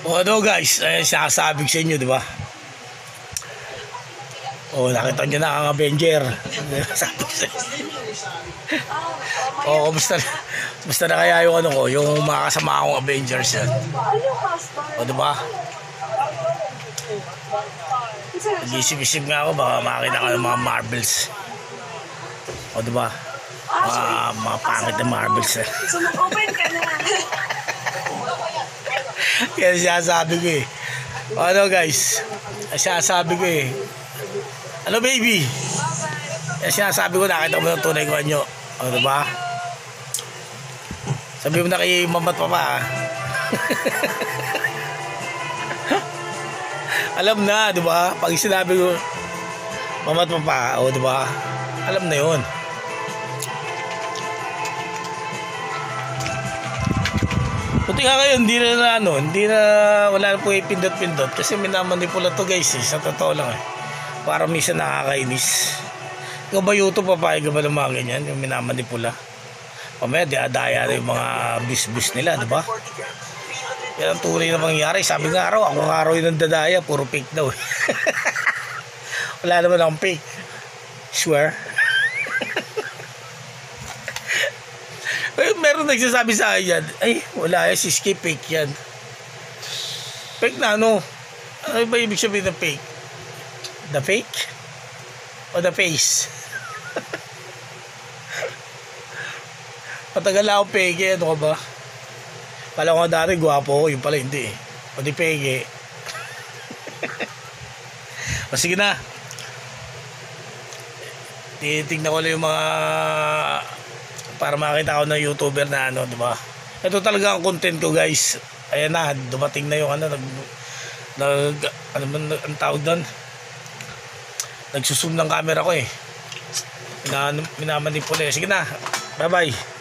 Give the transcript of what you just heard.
O ano guys, sinasabi ko sa inyo, di ba? O nakita nyo na ang Avenger. Sabi ko sa inyo. O kumusta na kaya yung ano ko, yung mga kasama akong Avengers yan. O di ba? Nag-isip-isip nga ako, baka makakita ka ng mga Marvels. O di ba? Mga pangit na Marvels. So mag-open ka na. Kaya sinasabi ko eh. O ano guys, sinasabi ko eh. Ano baby? Kaya sinasabi ko, nakita mo yung tunay ko anyo. O diba? Sabi mo na kay mamat papa. Alam na, diba? Pag sinabi ko mamat papa, o diba? Alam na yun. Buti nga kayo, hindi na wala na po ipindot-pindot kasi minamanipula to guys eh, sa totoo lang eh. Para minsan nakakainis. Ikaw ba YouTube papayag ka ba ng mga ganyan, yung minamanipula? Pamaya diadaya na yung mga bis-bis nila, diba? Yan ang tunay na mangyari. Sabi nga araw, ako nga araw yung nandadaya, puro fake daw eh. Wala naman akong fake. Swear. Meron nagsasabi sa akin yan, ay wala yan, si Skip, fake yan. Fake na ano? Ano ba ibig sabihin ng fake? The fake? O the face? Matagal na akong pege, ano ka ba? Kala ko nga dati gwapo ko, yung pala hindi eh. O di pege. O sige na. Titignan ko lang yung mga para makita ko ng YouTuber na ano, di ba? Ito talaga ang content ko, guys. Ayan na, dumating na yung ano, ano man ang tawag doon? Nagsusum ng camera ko eh. Minamanipula. Sige na. Bye-bye.